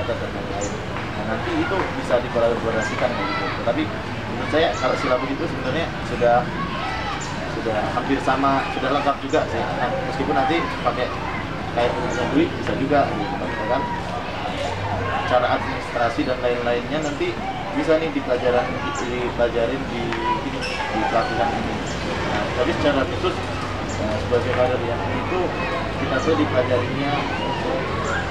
adat dan lain-lain. Nah, nanti itu bisa dikolaborasikan gitu. Tapi menurut saya kalau silabus itu sebenarnya sudah hampir sama, sudah lengkap juga sih. Nah, meskipun nanti pakai kayak pengurusan duit bisa juga gitu kan. Cara administrasi dan lain-lainnya nanti bisa nih dipelajarin di pelatihan ini. Nah, tapi secara khusus sebagai kader yang itu kita tuh dipelajarinya untuk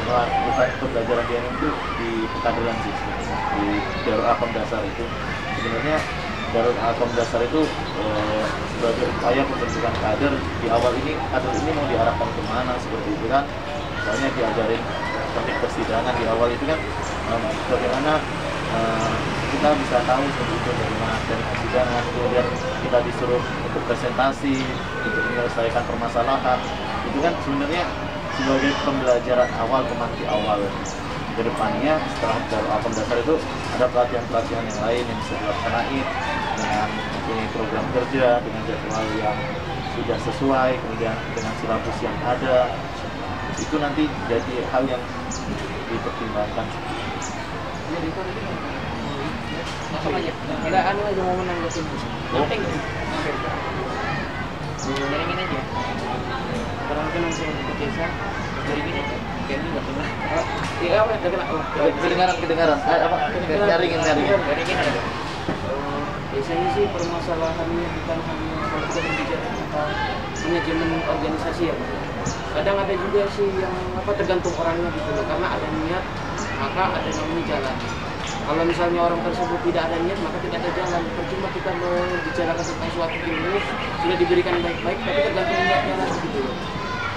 melakukan pembelajaran yang itu di pekaderan sih, di Darul Arqam Dasar itu. Sebenarnya Darul Arqam Dasar itu sebagai upaya pembentukan kader di awal ini, kader ini mau diarahkan kemana seperti itu kan. Misalnya diajarin teknik persidangan di awal itu kan, bagaimana kita bisa tahu seperti itu dari persidangan, kemudian kita disuruh untuk presentasi, untuk menyelesaikan permasalahan. Itu kan sebenarnya sebagai pembelajaran awal, pemanti awal. Kedepannya setelah Darul Arqam Dasar itu ada pelatihan-pelatihan yang lain yang bisa dilaksanain dengan mempunyai program kerja, dengan jadwal yang sudah sesuai, kemudian dengan silabus yang ada. Itu nanti jadi hal yang dipertimbangkan. Ada anu aja mau menanggapi. Penting. Jaringin aja. Orang kenal saya di desa, jaringin aja. Kayaknya nggak pernah. Iya, apa? Kedengaran. Apa? Jaringin aja. Biasanya sih permasalahannya bukan hanya kalau kita berbicara tentang manajemen organisasi ya. Kadang ada juga sih yang tergantung orangnya gitu loh. Karena ada niat, maka ada namanya jalan. Kalau misalnya orang tersebut tidak ada niat, maka tidak ada jalan. Percuma kita membicarakan tentang suatu ilmu sudah diberikan baik-baik, tapi tergantung niatnya lagi gitu loh.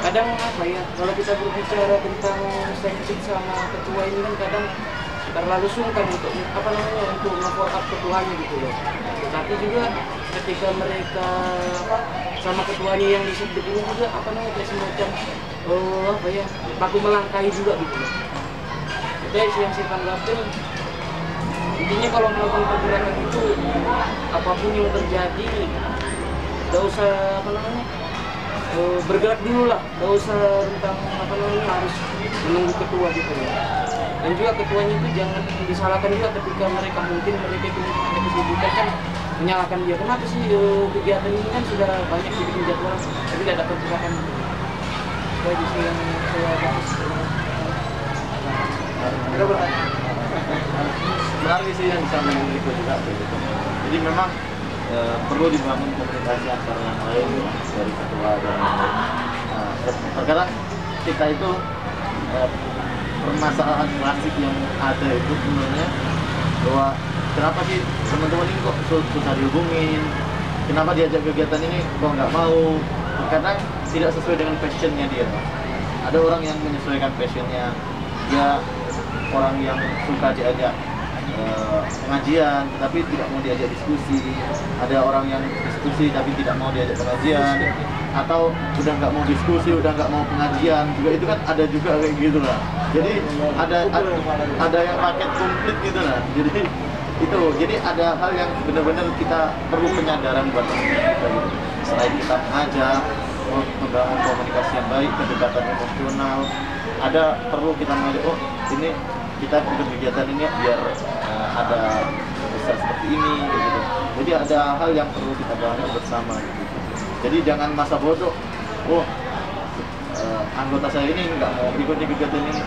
Kadang kalau kita berbicara tentang sensitif sama ketua ini kan kadang terlalu sungkan untuk untuk nge-follow up ketuanya gitu loh. Tapi juga ketika mereka sama ketuanya yang disebut ini juga kayak semacam baku melangkahi juga gitu loh. Jadi yang saya tanggapin, intinya kalau melakukan pergerakan itu apapun yang terjadi gak usah bergerak dulu lah, gak usah tentang harus menunggu ketua gitu loh. Dan juga ketuanya itu jangan disalahkan juga ketika mereka punya ada kesibukan kan menyalahkan dia. Kenapa sih kegiatan ini kan sudah banyak dibikin jadwal tapi tidak ada pergerakan gitu. Itu sih yang saya bahas. Ada pertanyaan? Menarik sih yang disampaikan Riko juga begitu. Jadi memang perlu dibangun komunikasi antara yang lain dari ketua dan lain-lain. Terkadang kita itu permasalahan klasik yang ada itu sebenarnya bahwa kenapa sih teman-teman ini kok susah dihubungin, kenapa diajak kegiatan ini kok nggak mau, terkadang tidak sesuai dengan passionnya dia. Ada orang yang menyesuaikan passionnya, dia orang yang suka diajak pengajian tapi tidak mau diajak diskusi, ada orang yang diskusi tapi tidak mau diajak pengajian, atau udah nggak mau diskusi, udah nggak mau pengajian juga, itu kan ada juga kayak gitu lah. Jadi ada yang paket komplit gitu lah. Jadi ada hal yang benar-benar kita perlu penyadaran buat kita gitu. Selain kita mengajak, membangun komunikasi yang baik, kedekatan emosional, ada perlu kita mengajak, ini kita bikin kegiatan ini biar ada besar seperti ini gitu. Jadi ada hal yang perlu kita bangun bersama gitu. Jadi jangan masa bodoh, anggota saya ini nggak mau ikut kegiatan ini,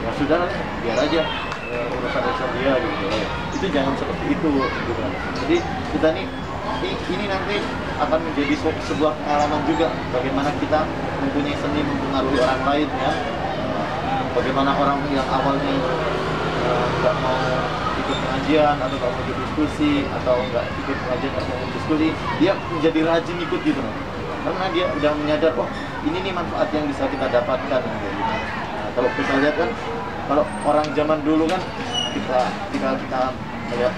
ya sudah lah, biar aja urusan dia gitu. Itu jangan seperti itu gitu. Jadi kita ini nanti akan menjadi sebuah pengalaman juga bagaimana kita mempunyai seni mempengaruhi orang lain ya. Bagaimana orang yang awalnya nggak mau ikut pengajian atau nggak mau ikut diskusi atau nggak ikut pengajian atau mau diskusi, dia menjadi rajin ikut gitu, karena dia udah menyadar ini nih manfaat yang bisa kita dapatkan gitu. Nah, kalau kita lihat kan, kalau orang zaman dulu kan kita melihat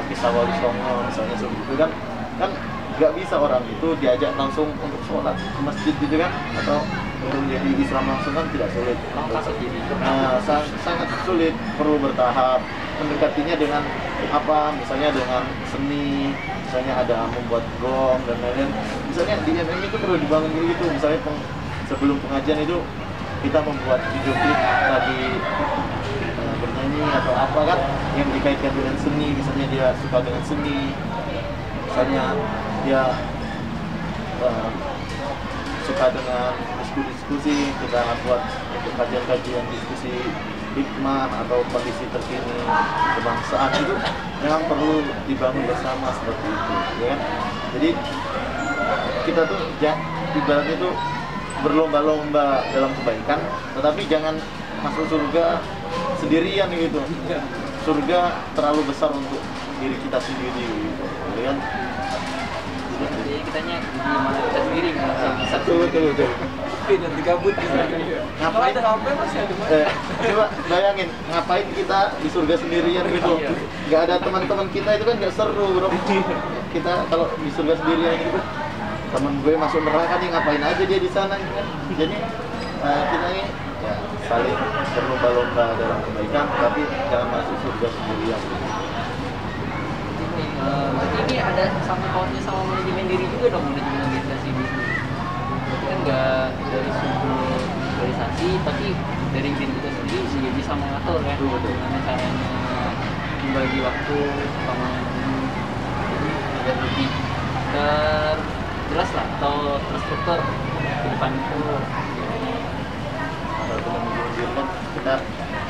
kisah Wali Songo misalnya seperti itu kan nggak bisa orang itu diajak langsung untuk sholat ke masjid gitu kan, atau untuk menjadi Islam langsung kan tidak sulit. Sangat sulit, perlu bertahap. Mendekatinya dengan misalnya dengan seni, misalnya ada membuat gong dan lain-lain. Misalnya di MMI itu perlu dibangun gitu. Misalnya sebelum pengajian itu kita membuat video klip lagi atau apa kan yang dikaitkan dengan seni, misalnya dia suka dengan seni, misalnya dia suka dengan diskusi, kita buat untuk kajian-kajian diskusi hikmah atau kondisi terkini kebangsaan, itu memang perlu dibangun bersama seperti itu, ya kan? Jadi kita tuh ibaratnya itu berlomba-lomba dalam kebaikan, tetapi jangan masuk surga sendirian gitu. Surga terlalu besar untuk diri kita sendiri gitu, ya kan? Jadi kitanya malah kita sendiri nggak bisa. Betul. Dan digabut gitu. Ngapain? Ada HP masih ada. Coba bayangin, ngapain kita di surga sendirian gitu? Nggak ada teman-teman kita, itu kan nggak seru, bro. Kita kalau di surga sendirian gitu, teman gue masuk neraka nih, ngapain aja dia di sana gitu kan? Jadi kita ini ya saling berlomba-lomba dalam kebaikan, tapi jangan masuk surga sendirian. Berarti ini ada sama kawannya sama manajemen diri juga dong, manajemen organisasi bisnis. Berarti kan nggak dari sumber organisasi, tapi dari diri kita sendiri bisa jadi sama ngatur kan. Gimana caranya membagi waktu sama jadi agar lebih jelas lah atau terstruktur ke depan itu. Kalau kita mengundurkan kan kita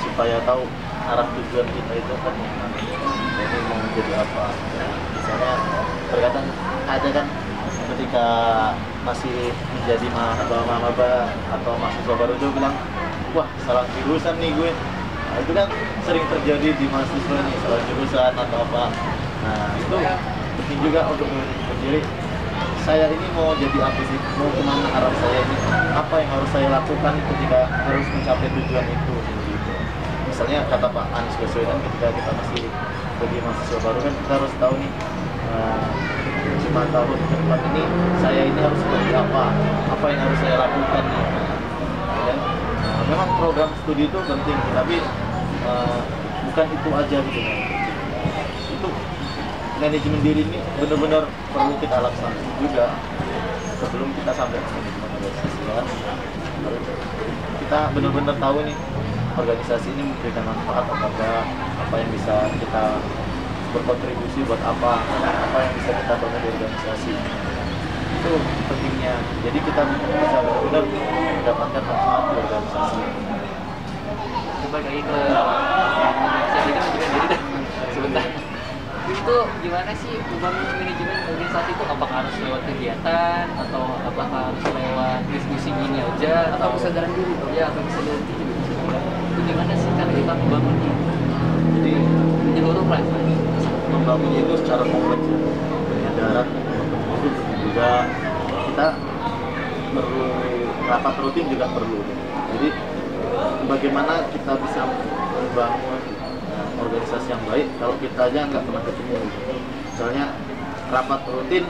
supaya tahu arah tujuan kita itu kan ini mau menjadi apa. Misalnya terkadang ada kan ketika masih menjadi maba atau mahasiswa baru itu bilang, wah salah jurusan nih gue. Nah, itu kan sering terjadi di mahasiswa ini, salah jurusan atau apa. Nah itu penting juga untuk berdiri. Saya ini mau jadi apa sih? Mau kemana arah saya ini? Apa yang harus saya lakukan ketika harus mencapai tujuan itu? Gitu. Misalnya kata Pak Anies Baswedan, ketika kita masih bagi mahasiswa baru kan kita harus tahu nih 5 tahun ke depan ini saya ini harus seperti apa yang harus saya lakukan nih. Dan memang program studi itu penting, tapi bukan itu aja gitu kan. Itu manajemen diri ini benar-benar perlu kita laksanakan juga sebelum kita sampai ke manajemen organisasi kan. Kita benar-benar tahu nih organisasi ini memberikan manfaat atau enggak, apa yang bisa kita berkontribusi buat apa yang bisa kita bangun di organisasi. Itu pentingnya. Jadi kita bisa benar-benar mendapatkan manfaat di organisasi. Coba lagi ke organisasi kan juga jadi sebentar. Itu gimana sih membangun manajemen organisasi itu? Apakah harus lewat kegiatan atau apakah harus lewat diskusi gini aja atau kesadaran diri? Ya, atau kesadaran diri juga bisa. Itu gimana sih cara kita membangunnya? Jadi Menyeluruh lah. membangunnya itu secara kompleks ya. Penyadaran itu juga kita perlu rapat rutin juga perlu. Jadi bagaimana kita bisa membangun organisasi yang baik kalau kita aja nggak pernah ketemu. Misalnya rapat rutin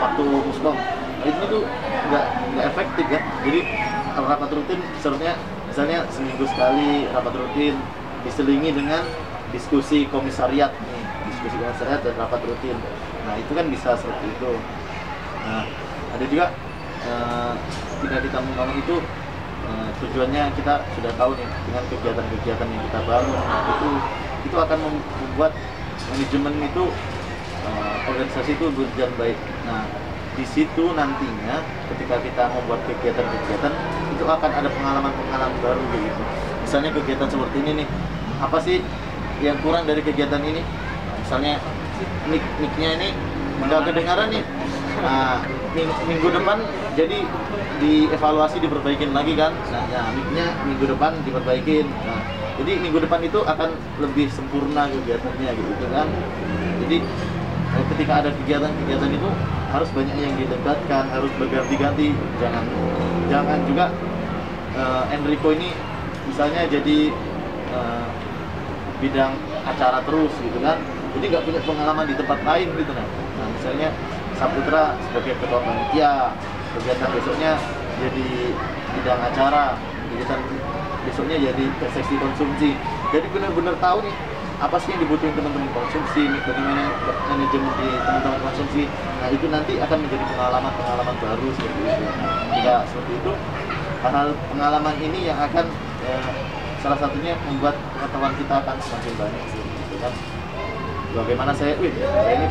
waktu muskom, itu tuh nggak efektif kan. Jadi kalau rapat rutin seharusnya misalnya seminggu sekali rapat rutin diselingi dengan diskusi komisariat nih, diskusi komisariat dan rapat rutin. Nah itu kan bisa seperti itu. Nah ada juga ketika kita membangun itu tujuannya kita sudah tahu nih dengan kegiatan-kegiatan yang kita bangun itu akan membuat manajemen itu organisasi itu berjalan baik. Nah di situ nantinya ketika kita membuat kegiatan-kegiatan itu akan ada pengalaman-pengalaman baru gitu. Misalnya kegiatan seperti ini nih, apa sih yang kurang dari kegiatan ini? Misalnya mic-nya ini nggak kedengaran nih. Nah, minggu depan jadi dievaluasi, diperbaikin lagi kan. Nah, mic-nya minggu depan diperbaikin. Nah, jadi minggu depan itu akan lebih sempurna kegiatannya gitu kan. Jadi ketika ada kegiatan-kegiatan itu harus banyak yang didebatkan, harus berganti-ganti. Jangan juga Enrico ini misalnya jadi bidang acara terus gitu kan. Jadi nggak punya pengalaman di tempat lain gitu kan. Nah, misalnya Saputra sebagai ketua panitia, kegiatan besoknya jadi bidang acara, kegiatan besoknya jadi seksi konsumsi. Jadi benar-benar tahu nih apa sih yang dibutuhin teman-teman konsumsi, bagaimana manajemen di teman-teman konsumsi. Nah itu nanti akan menjadi pengalaman baru seperti itu. Jika seperti itu, hal-hal pengalaman ini yang akan salah satunya membuat pengetahuan kita akan semakin banyak sih, gitu kan. Bagaimana saya ini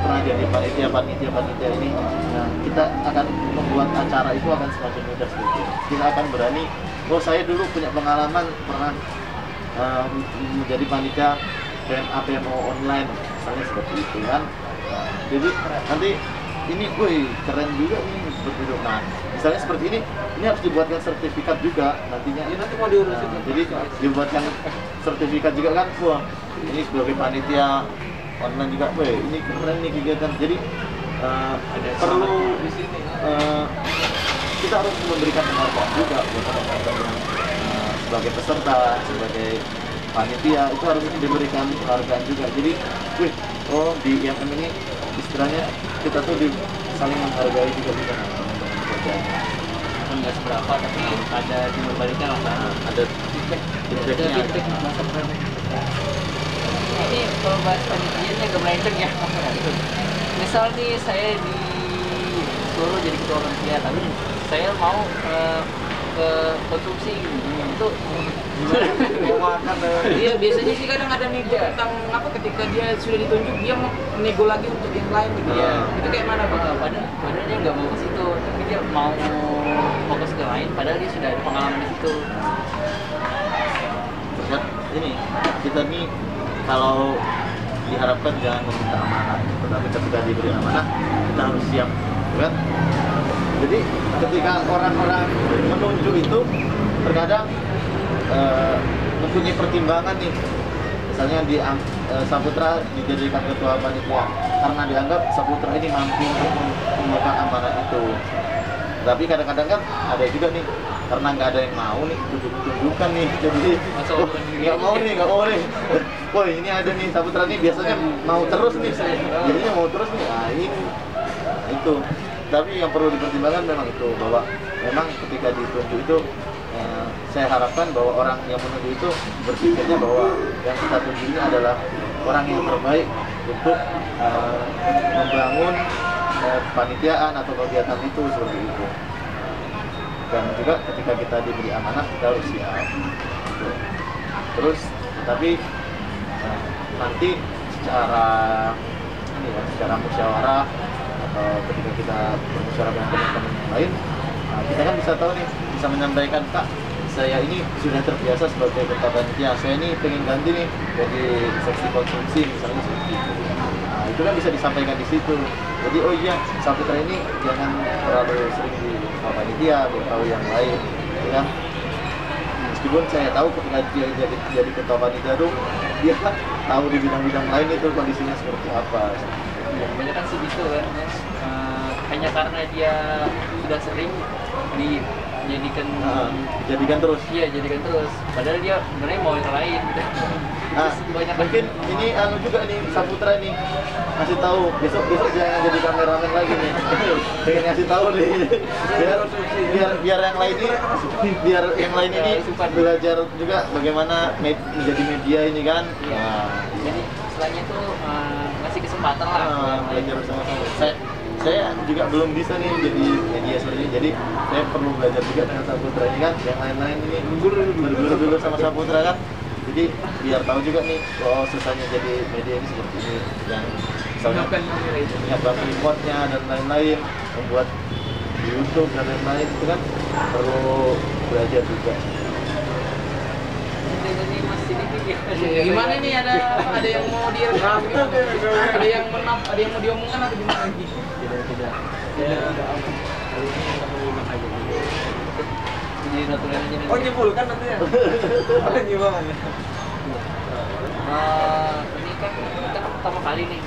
pernah jadi panitia ini, nah, kita akan membuat acara itu akan semakin mudah sedikit. Kita akan berani, oh saya dulu punya pengalaman pernah menjadi panitia PMO online, misalnya seperti itu kan. Nah, jadi nanti ini, wih keren juga nih seperti itu. Nah, misalnya seperti ini harus dibuatkan sertifikat juga nantinya. Ya, nanti mau diurusin. Nah, jadi dibuatkan sertifikat juga kan, wah ini sebagai panitia online juga, weh ini keren nih kegiatan. Jadi perlu kita harus memberikan penghargaan juga buat orang-orang yang sebagai peserta, sebagai panitia itu harus diberikan penghargaan juga. Jadi, wih, oh di IMM ini istilahnya kita tuh saling menghargai juga gitu kan teman-teman kerjanya. Enggak seberapa, tapi ada timbal baliknya lah. Ada feedbacknya. Masa ini kalau bahas panitianya agak melenceng ya. Misal nih saya disuruh jadi ketua panitia, tapi saya mau ke konsumsi itu Mau makan. Iya, biasanya sih kadang ada nego tentang apa ketika dia sudah ditunjuk dia mau nego lagi untuk yang lain gitu ya. Itu kayak mana Pak? Padahal dia nggak mau ke situ, tapi dia mau fokus ke lain, padahal dia sudah ada pengalaman di situ. Terus ini kita nih kalau diharapkan jangan meminta amanah, tetapi ketika diberi amanah kita harus siap, kan? Jadi ketika orang-orang menunjuk itu terkadang mempunyai pertimbangan nih, misalnya Saputra dijadikan ketua panitia karena dianggap Saputra ini mampu untuk memegang amanah itu. Tapi kadang-kadang kan ada juga nih, karena nggak ada yang mau nih tunjukkan nih, jadi nggak mau nih. Wah ini ada nih Saputra nih biasanya mau terus nih, jadinya mau terus nih. Nah ini itu. Tapi yang perlu dipertimbangkan memang itu, bahwa memang ketika ditunjuk itu saya harapkan bahwa orang yang menunjuk itu berpikirnya bahwa yang kita tunjuk ini adalah orang yang terbaik untuk membangun panitiaan atau kegiatan itu, seperti itu. Dan juga ketika kita diberi amanah kita harus siap. Terus tapi nanti secara musyawarah atau ketika kita bermusyawarah dengan teman-teman yang lain, kita kan bisa tahu nih, bisa menyampaikan, Kak, saya ini sudah terbiasa sebagai ketua panitia, saya ini pengen ganti nih jadi seksi konsumsi misalnya seperti itu. Nah, itu kan bisa disampaikan di situ. Jadi oh iya, Saputra ini jangan terlalu sering di ketua panitia, belum tahu yang lain, ya kan? Meskipun saya tahu ketika dia jadi ketua panitia tuh dia kan tahu di bidang-bidang lain itu kondisinya seperti apa. Ya, kebanyakan sih gitu kan, hanya karena dia sudah sering dijadikan terus. Iya, jadikan terus. Padahal dia sebenarnya mau yang lain gitu. Mungkin ini juga nih Saputra nih ngasih tahu besok jangan jadi kameramen lagi nih. Pengen ngasih tahu nih biar yang lain ini belajar juga bagaimana menjadi media ini kan. Jadi istilahnya tuh ngasih kesempatan lah. Belajar sama-sama. Saya juga belum bisa nih jadi media seperti ini, jadi saya perlu belajar juga dengan Saputra ini kan. Yang lain-lain ini dulu sama Saputra kan, jadi biar tahu juga nih, oh susahnya jadi media ini seperti ini, yang misalnya menyiapkan remote-nya dan lain-lain, membuat YouTube dan lain-lain, itu kan perlu belajar juga. Gimana nih, ada yang mau direkam gitu, ada yang mau diomongkan atau gimana lagi? Tidak. Jadi natural aja nih. Oh nyebulkan nanti ya? Gimana? Ini kan kita pertama kali nih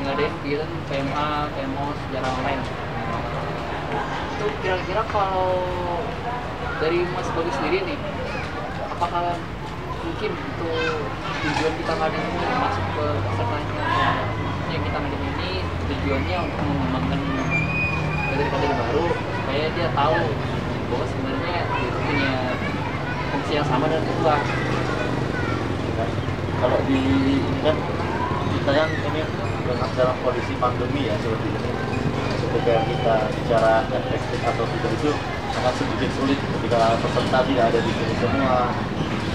ngadain kegiatan PMA, PMO secara online. Itu kira-kira kalau dari Mas Bagus sendiri nih, apakah mungkin untuk tujuan kita ngadain ini masuk ke pesertanya, yang kita ngadain ini tujuannya untuk mengembangkan kader-kader baru supaya dia tahu bahwa sebenarnya dia punya fungsi yang sama dengan ketua. Kalau di kan kita kan ini dalam kondisi pandemi ya seperti ini, ketika kita secara efektif atau tidak itu sangat sedikit sulit ketika peserta tidak ada di sini semua.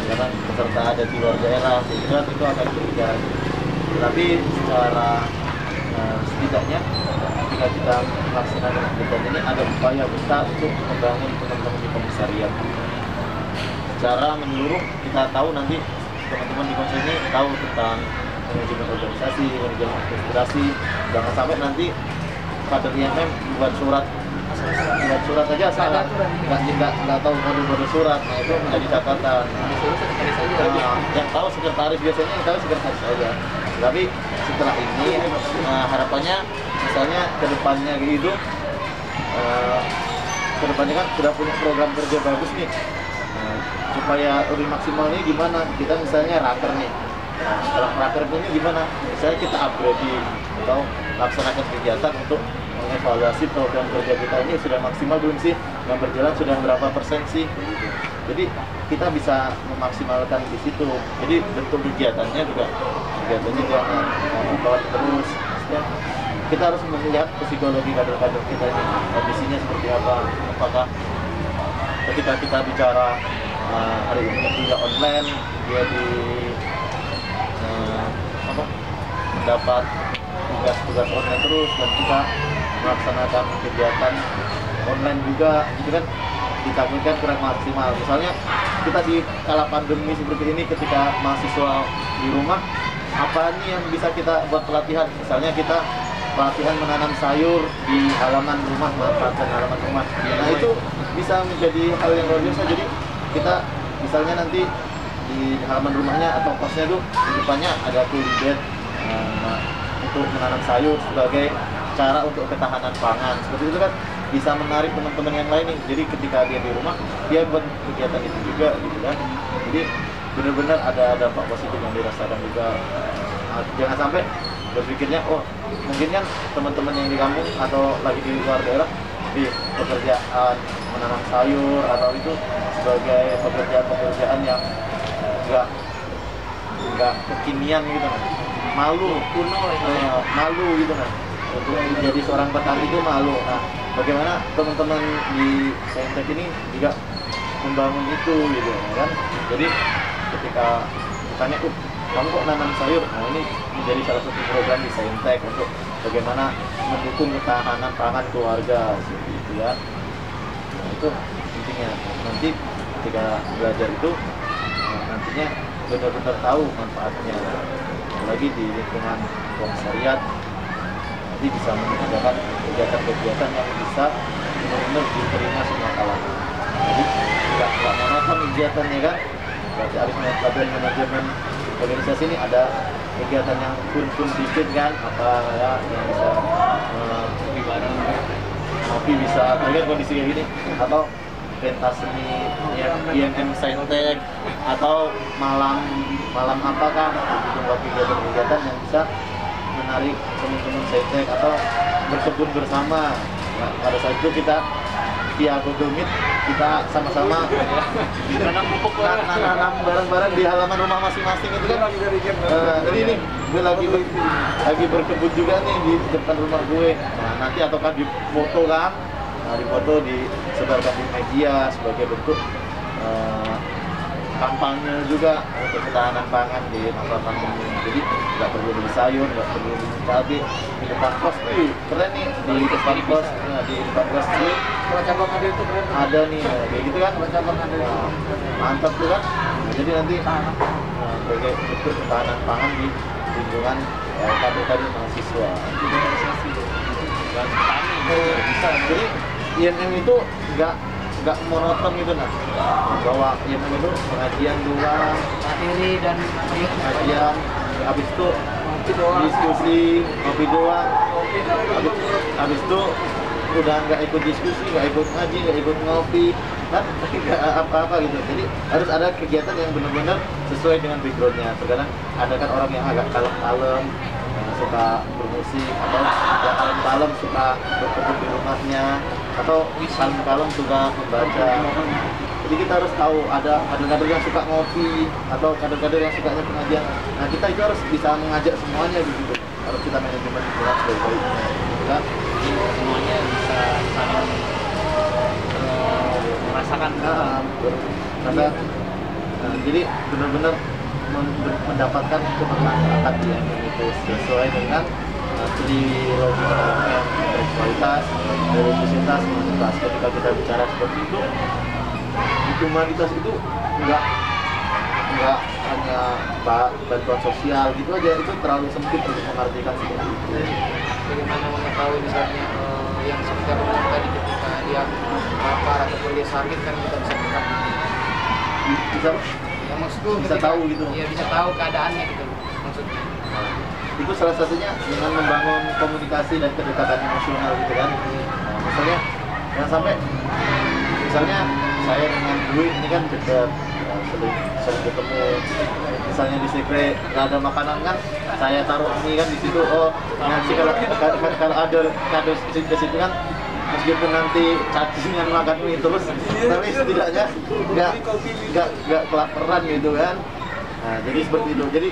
karena peserta ada di luar daerah, sehingga itu akan berbicara. Tapi secara setidaknya ketika kita melaksanakan kegiatan ini ada upaya besar untuk membangun teman-teman di komisariat. Secara menyeluruh kita tahu nanti teman-teman di konsel ini tahu tentang manajemen organisasi, manajemen administrasi. Jangan sampai nanti kader IMM buat surat aja salah, nggak tahu kode surat, nah itu menjadi catatan. Yang tahu sekretaris biasanya, yang tahu sekretaris saja. Tapi setelah ini harapannya misalnya kedepannya gitu, kedepannya kan sudah punya program kerja bagus nih. Supaya lebih maksimal ini gimana? Kita misalnya raker nih. Nah, setelah raker ini gimana? Misalnya kita upgrading atau laksanakan kegiatan untuk mengevaluasi program kerja kita ini sudah maksimal belum sih? Yang berjalan sudah berapa persen sih? Jadi kita bisa memaksimalkan di situ. Jadi bentuk kegiatannya jangan membawa terus. Ya. Kita harus melihat psikologi kader-kader kita ini, kondisinya seperti apa. Apakah ketika kita bicara hari ini juga online, dia mendapat tugas-tugas online terus, dan kita melaksanakan kegiatan online juga, itu kan ditakutkan kurang maksimal. Misalnya kita di kala pandemi seperti ini, ketika mahasiswa di rumah, apa nih yang bisa kita buat pelatihan? Misalnya kita pelatihan menanam sayur di halaman rumah, manfaatkan halaman rumah. Nah itu bisa menjadi hal yang luar biasa. Jadi kita misalnya nanti di halaman rumahnya atau kosnya itu di depannya ada kulibet untuk menanam sayur sebagai cara untuk ketahanan pangan. Seperti itu kan bisa menarik teman-teman yang lain nih. Jadi ketika dia di rumah, dia buat kegiatan itu juga gitu kan. Jadi benar-benar ada dampak positif yang dirasakan juga. Jangan sampai berpikirnya, oh mungkin kan teman-teman yang di kampung atau lagi di luar daerah di pekerjaan menanam sayur atau itu sebagai pekerjaan yang enggak kekinian gitu kan, malu kuno, malu gitu kan, untuk menjadi seorang petani itu malu. Nah bagaimana teman-teman di Saintek ini juga membangun itu gitu kan. Jadi ketika ditanya, kamu kok nanam sayur? Nah ini menjadi salah satu program di Saintek untuk bagaimana mendukung ketahanan pangan keluarga seperti itu ya. Nah, itu intinya. Nanti ketika belajar itu nantinya benar-benar tahu manfaatnya. Apalagi di lingkungan komisariat, nanti bisa mengadakan kegiatan-kegiatan yang bisa benar-benar diterima semua kalangan. Jadi nggak monoton kegiatannya kan. Berarti harus melakukan manajemen organisasi ini ada kegiatan yang pun dikit kan, apa ya yang bisa kopi bareng, kopi bisa, lihat kondisi kayak gini, atau pentas seni yang IMM Saintek, atau malam apakah gitu, buat kegiatan-kegiatan yang bisa menarik teman-teman Saintek atau berkebun bersama. Nah, pada saat itu kita via Google Meet kita sama-sama nanam bareng-bareng di halaman rumah masing-masing itu kan. Ini gue lagi berkebun juga nih di depan rumah gue. Nah nanti ataukah di foto kan, di foto disebarkan di media sebagai bentuk kampanye juga untuk ketahanan pangan di masa pandemi. Jadi nggak perlu beli sayur, nggak perlu beli cabai di depan pos. Keren nih di depan pos, di depan pos ini cabang ada itu keren. ada nih kayak gitu kan. Cabang ada itu. Mantap tuh kan. Nah, jadi nanti sebagai bentuk ketahanan pangan di lingkungan kader-kader mahasiswa. Dan bisa. Jadi IMM itu nggak monoton gitu nah, bahwa IMM itu pengajian doang, Materi dan pengajian, habis itu diskusi, ngopi doang, habis itu udah nggak ikut diskusi, nggak ikut ngaji, nggak ikut ngopi, kan nggak apa-apa gitu. Jadi harus ada kegiatan yang benar-benar sesuai dengan backgroundnya. Terkadang ada kan orang yang agak kalem-kalem, suka bermusik, atau yang kalem-kalem suka berkebun di rumahnya, atau kalem-kalem suka membaca. Jadi kita harus tahu ada kader-kader yang suka ngopi atau kader-kader yang sukanya pengajian. Nah kita itu harus bisa mengajak semuanya gitu. Harus kita manajemen dengan sebaik-baiknya, gitu kan? Semuanya bisa saling merasakan. Karena Jadi benar-benar mendapatkan kebermanfaatan di MM itu sesuai dengan trilogi MM, intelektualitas, religiositas, humanitas. Ketika kita bicara seperti itu, humanitas itu enggak hanya bantuan sosial gitu aja, itu terlalu sempit untuk mengartikan seperti itu. Bagaimana mengetahui misalnya yang sekitar rumah tadi ketika dia lapar ataupun dia sakit kan kita bisa dekat Bisa yang maksudku bisa tahu gitu. Iya, bisa tahu keadaannya gitu maksudnya. Itu salah satunya dengan membangun komunikasi dan kedekatan emosional gitu kan. Nah, misalnya jangan sampai misalnya saya dengan Dwi ini kan dekat, sering ketemu, misalnya di sekre nggak ada makanan kan, saya taruh mie kan di situ. Oh nanti kalau ada kado ke situ kan, meskipun nanti cacingan makan mie terus, tapi setidaknya nggak kelaparan gitu kan. Nah jadi seperti itu. Jadi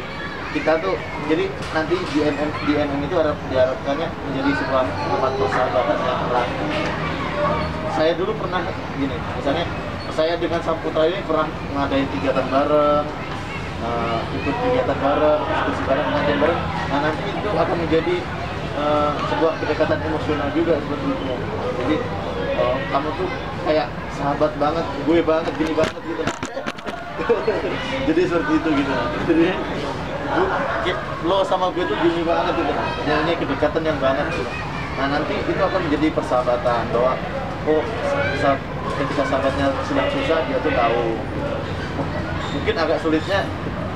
kita tuh, jadi nanti di MM itu diharapkannya menjadi sebuah tempat persahabatan yang erat. Saya dulu pernah gini, misalnya saya dengan Saputra ini pernah ngadain kegiatan bareng, ikut kegiatan bareng, diskusi bareng, ngajain bareng. Nah nanti itu akan menjadi sebuah kedekatan emosional juga seperti itu. Jadi kamu tuh kayak sahabat banget, gue banget, gini banget gitu. Jadi seperti itu gitu. Jadi lo sama gue tuh gini banget gitu. Jadi kedekatan yang banget gitu. Nah nanti itu akan menjadi persahabatan, bahwa oh ketika sahabatnya sedang susah dia tuh tahu. Mungkin agak sulitnya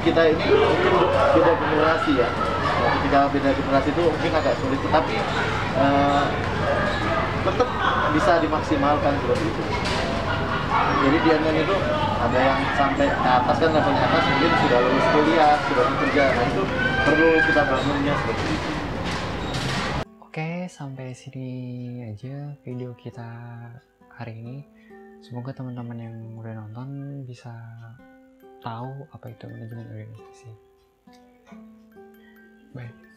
kita ini mungkin beda generasi ya. Nah, ketika beda generasi itu mungkin agak sulit, tetapi tetap bisa dimaksimalkan seperti itu. Jadi di MM itu ada yang sampai ke atas kan, levelnya atas mungkin sudah lulus kuliah, sudah bekerja. Nah itu perlu kita bangunnya seperti itu. Oke, sampai sini aja video kita hari ini. Semoga teman-teman yang udah nonton bisa tahu apa itu manajemen organisasi. Bye.